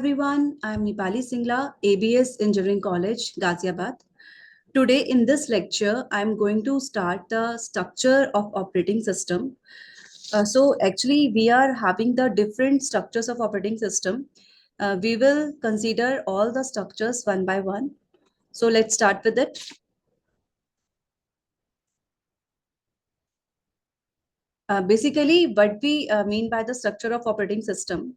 everyone, I am Nipali Singla, ABS Engineering College, Ghaziabad. Today in this lecture, I am going to start the structure of operating system. So actually we are having the different structures of operating system. We will consider all the structures one by one. So let's start with it. Basically, what we mean by the structure of operating system,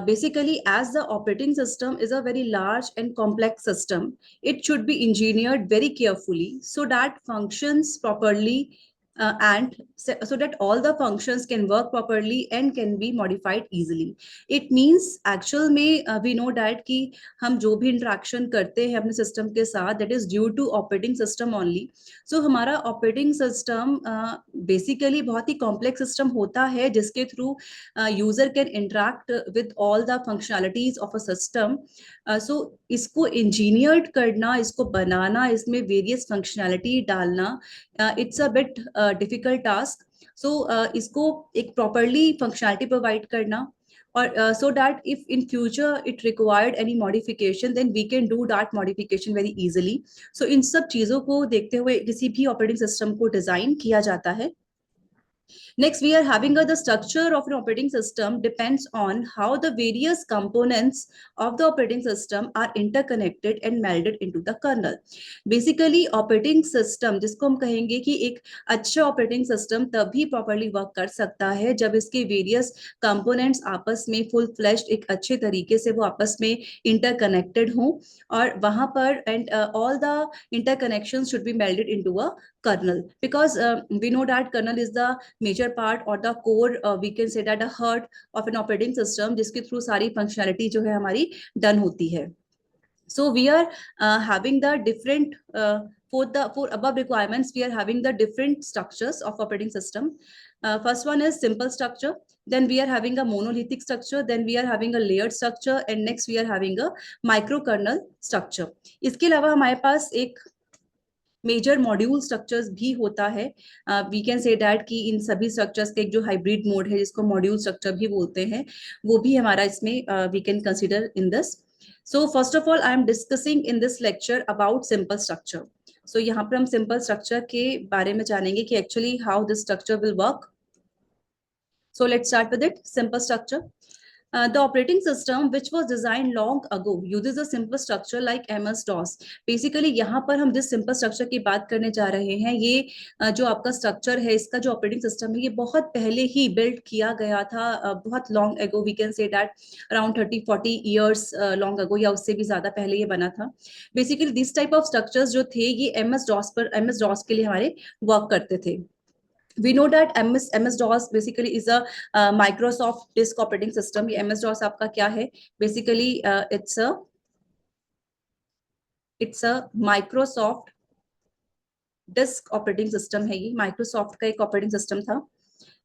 basically, as the operating system is a very large and complex system, it should be engineered very carefully so that functions properly so that all the functions can work properly and can be modified easily. It means actual में we know that कि हम जो भी interaction करते हैं अपने system के साथ, that is due to operating system only. So हमारा ऑपरेटिंग सिस्टम बेसिकली बहुत ही कॉम्प्लेक्स सिस्टम होता है जिसके through user can interact with all the functionalities of a system. So इसको इंजीनियर्ड करना, इसको बनाना, इसमें वेरियस फंक्शनैलिटी डालना, it's a bit difficult task. So इसको एक प्रॉपरली फंक्शनैलिटी प्रोवाइड करना, or so that if in future it required any modification, then we can do that modification very easily. So इन सब चीजों को देखते हुए किसी भी ऑपरेटिंग सिस्टम को डिजाइन किया जाता है. Next, we are having the structure of an operating system depends on how the various components of the operating system are interconnected and melded into the kernel. Basically, operating system जिसको हम कहेंगे कि एक अच्छा operating system तभी properly work कर सकता है जब इसके वेरियस कंपोनेंट्स आपस में फुल फ्लैश्ड एक अच्छे तरीके से वो आपस में इंटरकनेक्टेड हों, और वहां पर and all the interconnections should be melded into a kernel, because we know that kernel is the major part or the core, we can say that the heart of an operating system जिसके through सारी functionality जो है हमारी done होती है. So we are having the different for above requirements, we are having the different structures of operating system. First one is simple structure, then we are having a monolithic structure, then we are having a layered structure, and next we are having a microkernel structure. इसके अलावा हमारे पास एक major module structures भी होता है. We can say that कि इन सभी structures का एक जो हाइब्रिड मोड है जिसको मॉड्यूल स्ट्रक्चर भी बोलते हैं, वो भी हमारा इसमें we can consider in this. So first of all I am discussing in this lecture about simple structure. So यहाँ पर हम सिंपल स्ट्रक्चर के बारे में जानेंगे कि actually how this structure will work. So let's start with it. Simple structure. The operating system which was designed long ago uses a simple structure like MS-DOS. Basically यहाँ पर हम जिस simple structure की बात करने जा रहे हैं, ये जो आपका structure है, इसका जो operating system है, ये बहुत पहले ही build किया गया था, बहुत long ago, we can say that around 30-40 years long ago, या उससे भी ज़्यादा पहले ये बना था. Basically this type of structures जो थे ये MS-DOS के लिए हमारे work करते थे. We know that MS-DOS basically is a Microsoft disk operating system. ये MS-DOS आपका क्या है? Basically it's a Microsoft disk operating system है. ये Microsoft का एक operating system था.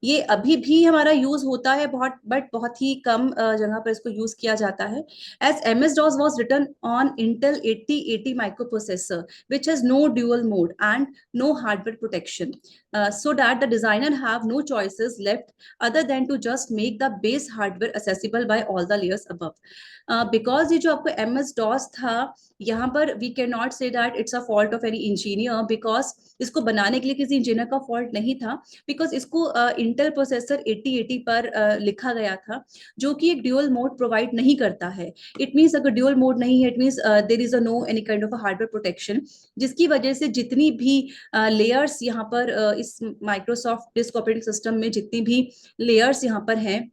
ये अभी भी हमारा यूज होता है बहुत, बट बहुत ही कम जगह पर इसको यूज किया जाता है. As MS-DOS was written on Intel 8080 microprocessor which has no dual mode and no hardware protection, so that the designer have no choices left other than to just make the base hardware accessible by all the layers above. Because ये जो आपको MS-DOS था, यहाँ पर we cannot say that it's a fault of any engineer, because इसको बनाने के लिए किसी इंजीनियर का फॉल्ट नहीं था, बिकॉज इसको इंटेल प्रोसेसर 8080 पर लिखा गया था, जो कि एक ड्यूअल मोड प्रोवाइड नहीं करता है. इट मीन्स अगर ड्यूअल मोड नहीं है, it means there is a no any kind of a hardware protection, जिसकी वजह से जितनी भी लेयर्स यहाँ पर इस माइक्रोसॉफ्ट डिस्क ऑपरेटिंग सिस्टम में जितनी भी लेयर्स यहाँ पर हैं,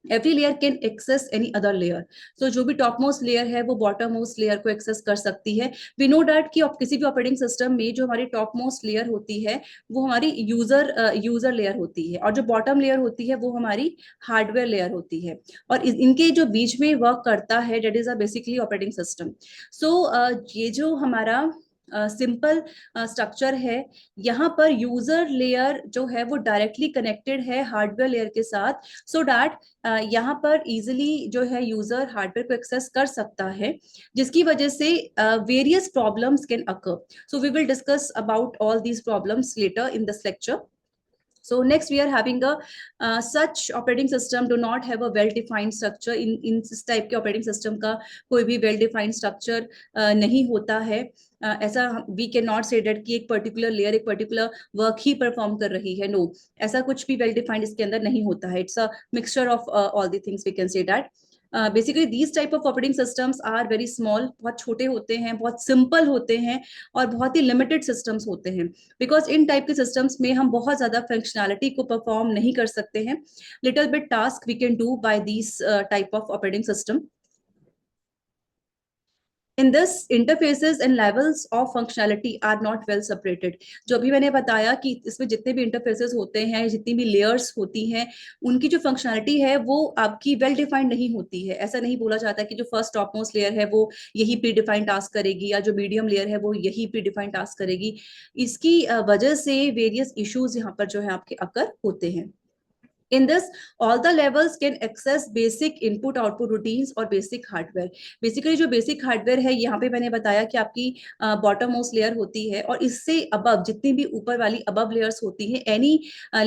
every layer can access any other layer. So जो भी टॉप मोस्ट लेयर है वो बॉटम मोस्ट लेयर को एक्सेस कर सकती है. वी नो डैट कि किसी भी ऑपरेटिंग सिस्टम में जो हमारी टॉप मोस्ट लेयर होती है वो हमारी यूजर लेयर होती है, और जो बॉटम लेयर होती है वो हमारी हार्डवेयर लेयर होती है, और इनके जो बीच में वर्क करता है that is a basically operating system. So ये जो हमारा सिंपल स्ट्रक्चर है, यहाँ पर यूजर लेयर जो है वो डायरेक्टली कनेक्टेड है हार्डवेयर लेयर के साथ, सो दैट यहाँ पर इजिली जो है यूजर हार्डवेयर को एक्सेस कर सकता है, जिसकी वजह से various problems can occur. So we will discuss about all these problems later in this lecture. So next we are having a such operating system do not have a well defined structure. In इस type के operating system का कोई भी well defined structure नहीं होता है. ऐसा we can not से डेट कि एक पर्टिकुलर लेयर एक पर्टिकुलर वर्क ही परफॉर्म कर रही है. नो, ऐसा कुछ भी वेल डिफाइंड इसके अंदर नहीं होता है. It's a mixture of all the things we can say that. Basically these type of operating systems are very small, बहुत छोटे होते हैं, बहुत सिंपल होते हैं और बहुत ही लिमिटेड सिस्टम्स होते हैं. बिकॉज इन टाइप के सिस्टम्स में हम बहुत ज्यादा फंक्शनैलिटी को परफॉर्म नहीं कर सकते हैं. Little bit task we can do by these type of operating system. In this, interfaces and levels of functionality are not well separated. जो भी मैंने बताया कि इसमें जितने भी इंटरफेसेस होते हैं, जितनी भी लेयर्स होती हैं, उनकी जो फंक्शनैलिटी है वो आपकी वेल डिफाइंड नहीं होती है. ऐसा नहीं बोला जाता कि जो फर्स्ट टॉप मोस्ट लेयर है वो यही प्री डिफाइंड टास्क करेगी या जो मीडियम लेयर है वो यही प्री डिफाइंड टास्क करेगी. इसकी वजह से वेरियस इश्यूज यहाँ पर जो है आपके अकर होते हैं. In this, all the levels can access basic input output routines और basic hardware. Basically जो basic hardware है यहाँ पे मैंने बताया कि आपकी bottom most layer होती है और इससे above जितनी भी ऊपर वाली above layers होती हैं, any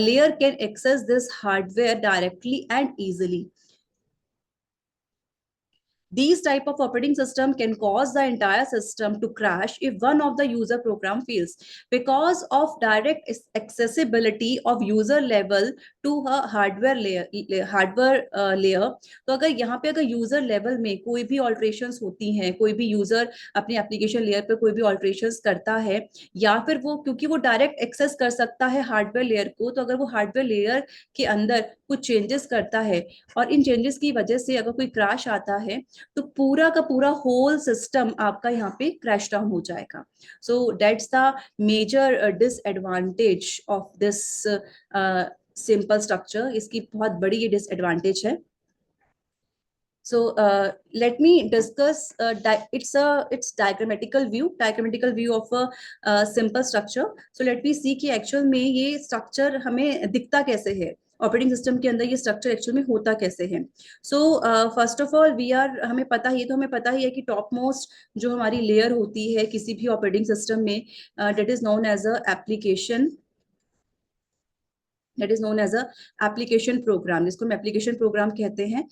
layer can access this hardware directly and easily. These type of operating system can cause the entire system to crash if one of the user program fails because of direct accessibility of user level to a hardware layer. तो अगर यहाँ पे अगर user level में कोई भी ऑल्ट्रेशंस होती हैं, कोई भी यूजर अपनी एप्लीकेशन लेयर पर कोई भी ऑल्ट्रेशंस करता है या फिर वो क्योंकि वो डायरेक्ट एक्सेस कर सकता है हार्डवेयर लेयर को, तो अगर वो हार्डवेयर लेयर के अंदर कुछ चेंजेस करता है और इन चेंजेस की वजह से अगर कोई क्रैश आता है तो पूरा का पूरा होल सिस्टम आपका यहाँ पे क्रैश डाउन हो जाएगा. So that's the major disadvantage of this simple structure. इसकी बहुत बड़ी ये डिसएडवांटेज है. So let me discuss. It's diagrammatical view of a simple structure. So let me see कि actual में ये structure हमें दिखता कैसे है, ऑपरेटिंग सिस्टम के अंदर ये स्ट्रक्चर एक्चुअल में होता कैसे है. सो फर्स्ट ऑफ ऑल हमें पता ही है कि टॉप मोस्ट जो हमारी लेयर होती है किसी भी ऑपरेटिंग सिस्टम में, that is known as a application, that is known as a application program, जिसको हम एप्लीकेशन प्रोग्राम कहते हैं.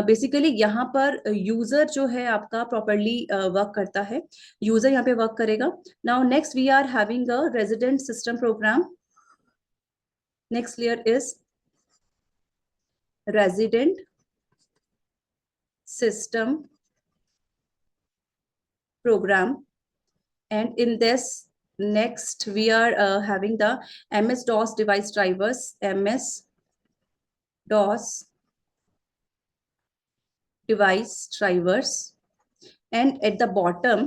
बेसिकली यहाँ पर यूजर जो है आपका प्रॉपरली वर्क करता है, यूजर यहाँ पे वर्क करेगा. Now next we are having a resident system program. Next layer is resident system program, and in this next we are having the MS-DOS device drivers, MS-DOS device drivers, and at the bottom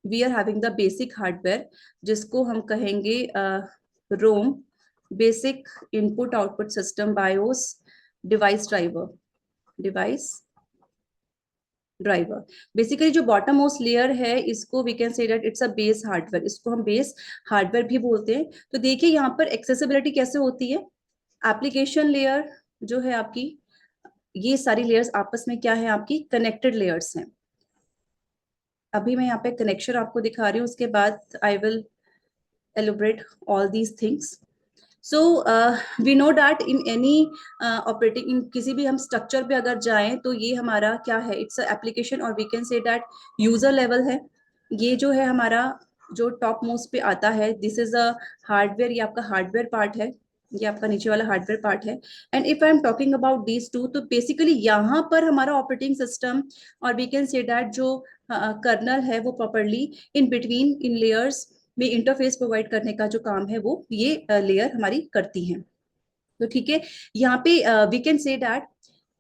we are having the basic hardware जिसको हम कहेंगे ROM, basic input output system, BIOS, device driver. Basically जो bottom most layer है इसको we can say that it's a base hardware, इसको हम base hardware भी बोलते हैं. तो देखिए यहाँ पर एक्सेसिबिलिटी कैसे होती है. एप्लीकेशन लेयर जो है आपकी, ये सारी लेयर्स आपस में क्या है, आपकी कनेक्टेड लेयर्स हैं. अभी मैं यहाँ पे कनेक्शन आपको दिखा रही हूँ, उसके बाद I will elaborate all these things. So we know that in any operating, in किसी भी हम स्ट्रक्चर पे अगर जाएं तो ये हमारा क्या है, इट्स एप्लीकेशन और we can say that user level है. ये जो है हमारा जो टॉप मोस्ट पे आता है, दिस इज अ हार्डवेयर, ये आपका हार्डवेयर पार्ट है, ये आपका नीचे वाला हार्डवेयर पार्ट है. And if I am talking about these two, तो बेसिकली यहाँ पर हमारा ऑपरेटिंग सिस्टम और वी कैन से दैट जो कर्नल है वो properly in between in layers में इंटरफेस प्रोवाइड करने का जो काम है वो ये लेयर हमारी करती है. तो ठीक है, यहाँ पे we can say that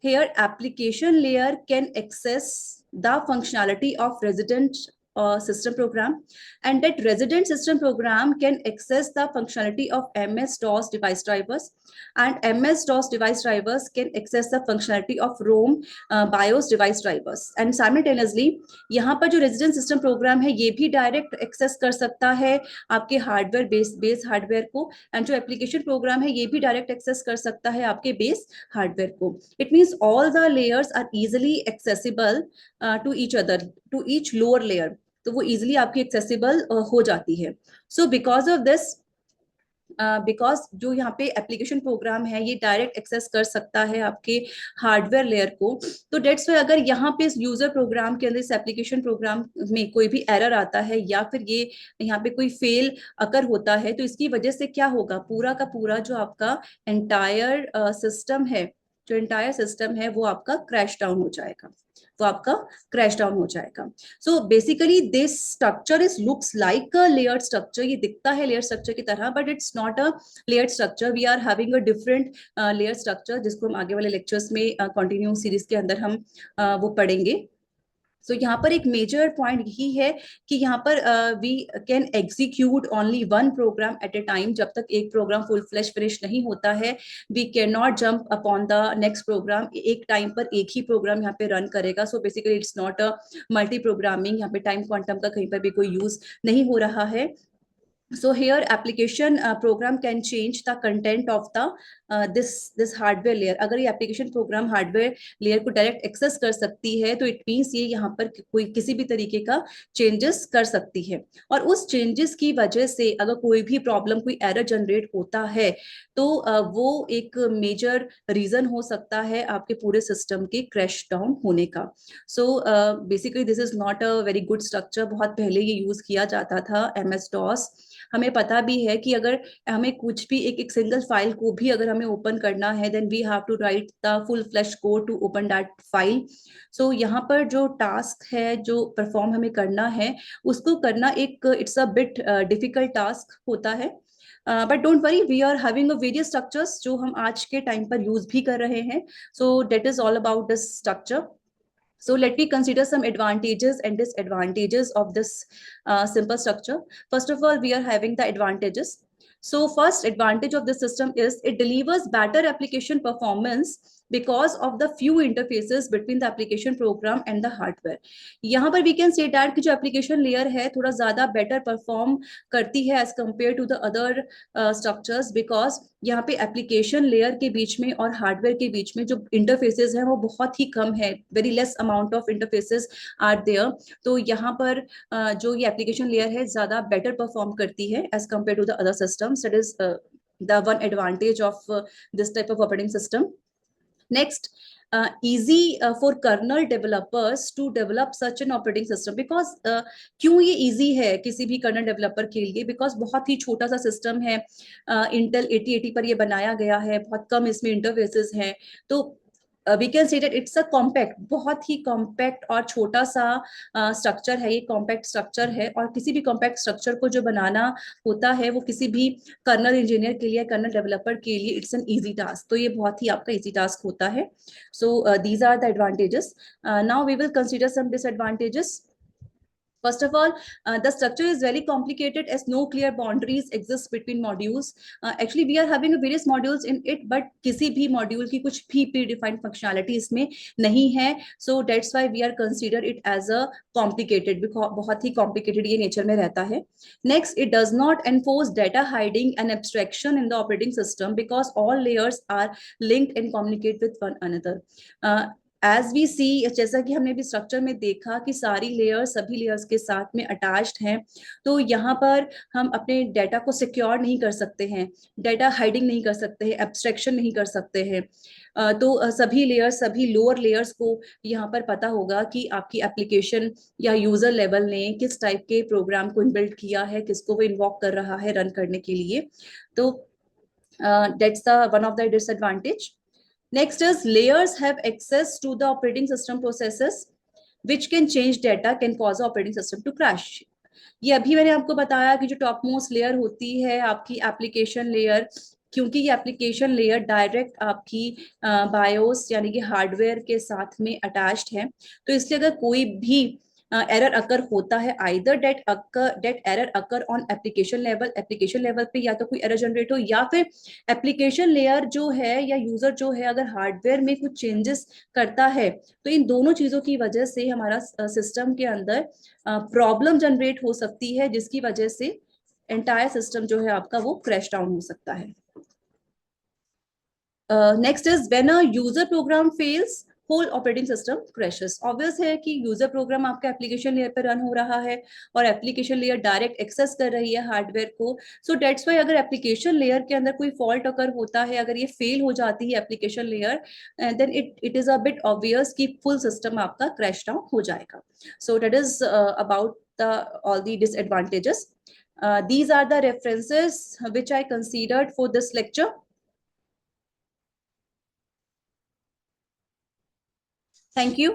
here application layer can access the functionality of resident system program, and that resident system program can access the functionality of MS-DOS device drivers, and MS-DOS device drivers can access the functionality of ROM BIOS device drivers. And simultaneously यहाँ पर जो resident system programme है ये भी direct access कर सकता है आपके हार्डवेयर बेस हार्डवेयर को, एंड जो एप्लीकेशन प्रोग्राम है ये भी डायरेक्ट एक्सेस कर सकता है आपके बेस हार्डवेयर को. It means all the layers are easily accessible to each other, to each lower layer, तो वो इजिली आपकी एक्सेसिबल हो जाती है. So because of this because जो यहाँ पे एप्लीकेशन प्रोग्राम है ये डायरेक्ट एक्सेस कर सकता है आपके हार्डवेयर लेयर को। तो डेट्स वाई अगर यहाँ पे इस यूजर प्रोग्राम के अंदर, इस एप्लीकेशन प्रोग्राम में कोई भी एरर आता है या फिर ये यहाँ पे कोई फेल अकर होता है, तो इसकी वजह से क्या होगा, पूरा का पूरा जो आपका एंटायर सिस्टम है, जो एंटायर सिस्टम है वो आपका क्रैश डाउन हो जाएगा, वो आपका क्रैश डाउन हो जाएगा। So basically this structure is looks like a layered structure, ये दिखता है लेयर स्ट्रक्चर की तरह, but it's not a layered structure. We are having a different layer structure, जिसको हम आगे वाले लेक्चर्स में कंटिन्यू सीरीज के अंदर हम वो पढ़ेंगे। सो यहाँ पर एक मेजर पॉइंट यही है कि यहाँ पर we can execute only one program at a time. जब तक एक प्रोग्राम फुल फ्लैश फिनिश नहीं होता है, we can not jump upon the next program. एक टाइम पर एक ही प्रोग्राम यहाँ पे रन करेगा। So basically it's not a multi programming, यहाँ पे टाइम क्वांटम का कहीं पर भी कोई यूज नहीं हो रहा है। So here application program can change the content of the this hardware layer. अगर ये application program hardware layer को direct access कर सकती है, तो it means ये यहाँ पर कोई किसी भी तरीके का changes कर सकती है। और उस changes की वजह से अगर कोई भी problem, कोई error generate होता है, तो वो एक major reason हो सकता है आपके पूरे system के crash down होने का। So basically this is not a very good structure। बहुत पहले ये use किया जाता था MS DOS। हमें पता भी है कि अगर हमें कुछ भी एक सिंगल फाइल को भी अगर हमें ओपन करना है, then we have to write the full flash code to open that file. So यहाँ पर जो टास्क है, जो परफॉर्म हमें करना है, उसको करना एक it's a bit difficult task होता है। But don't worry, we are having various structures जो हम आज के टाइम पर यूज भी कर रहे हैं। सो that is all about this structure. So let me consider some advantages and disadvantages of this simple structure. First of all, we are having the advantages. So first advantage of this system is it delivers better application performance because of the few interfaces between the application program and the hardware. यहाँ पर we can say that कि जो application layer है थोड़ा ज़्यादा better perform करती है as compared to the other structures, because यहाँ पे एप्लीकेशन लेयर के बीच में और हार्डवेयर के बीच में जो इंटरफेसेस हैं वो बहुत ही कम है, very less amount of interfaces are there. तो यहाँ पर जो ये एप्लीकेशन लेयर है ज्यादा बेटर परफॉर्म करती है as compare to the other systems. That is the one advantage of this type of operating system. Next, easy for kernel developers to develop such an operating system, because क्यों ये easy है किसी भी kernel developer के लिए, because बहुत ही छोटा सा सिस्टम है, Intel 8080 पर ये बनाया गया है, बहुत कम इसमें इंटरफेसेस हैं। तो we can say that it's a compact, बहुत ही कॉम्पैक्ट और छोटा सा स्ट्रक्चर है, ये कॉम्पैक्ट स्ट्रक्चर है। और किसी भी कॉम्पैक्ट स्ट्रक्चर को जो बनाना होता है वो किसी भी कर्नल इंजीनियर के लिए, कर्नल डेवलपर के लिए इट्स एन इजी टास्क। तो ये बहुत ही आपका इजी टास्क होता है। So these are the advantages. Now we will consider some disadvantages. First of all, the structure is very complicated as no clear boundaries exist between modules. Actually, we are having various modules in it, but किसी भी module की कुछ भी predefined functionality इसमें नहीं है. So that's why we are consider it as a complicated, because बहुत ही complicated ये nature में रहता है. Next, it does not enforce data hiding and abstraction in the operating system because all layers are linked and communicate with one another. As we see, जैसा कि हमने भी structure में देखा कि सारी लेयर्स सभी लेयर्स के साथ में अटैच्ड हैं, तो यहाँ पर हम अपने डाटा को सिक्योर नहीं कर सकते हैं, डाटा हाइडिंग नहीं कर सकते हैं, एब्स्ट्रैक्शन नहीं कर सकते हैं। तो सभी लेयर्स, सभी लोअर लेयर्स को यहाँ पर पता होगा कि आपकी एप्लीकेशन या यूजर लेवल ने किस टाइप के प्रोग्राम को इनबिल्ड किया है, किसको वो इन्वॉक कर रहा है रन करने के लिए। तो that's the one of the disadvantage. Next is layers have access to the operating system processes which can change data, can cause the operating system to crash. ये अभी मैंने आपको बताया कि जो टॉप मोस्ट लेयर होती है आपकी एप्लीकेशन लेयर, क्योंकि ये एप्लीकेशन लेयर डायरेक्ट आपकी बायोस यानी कि हार्डवेयर के साथ में अटैच्ड है, तो इसलिए अगर कोई भी एरर अकर होता है, either that error occur on application level पे या तो कोई एरर जनरेट हो, या फिर एप्लीकेशन लेयर जो है या यूजर जो है अगर हार्डवेयर में कुछ चेंजेस करता है, तो इन दोनों चीजों की वजह से हमारा सिस्टम के अंदर प्रॉब्लम जनरेट हो सकती है, जिसकी वजह से एंटायर सिस्टम जो है आपका वो क्रैश डाउन हो सकता है. Next is when a user program fails, whole operating system crashes. Obvious है कि यूजर प्रोग्राम आपका एप्लीकेशन लेयर पर रन हो रहा है और एप्लीकेशन लेयर डायरेक्ट एक्सेस कर रही है हार्डवेयर को। सो डेट्स वाई अगर एप्लीकेशन लेयर के अंदर कोई फॉल्ट अगर होता है, अगर ये फेल हो जाती है application layer, then it is a bit obvious कि फुल सिस्टम आपका क्रैश डाउन हो जाएगा। So that is about the all the disadvantages. These are the references which I considered for this lecture. Thank you.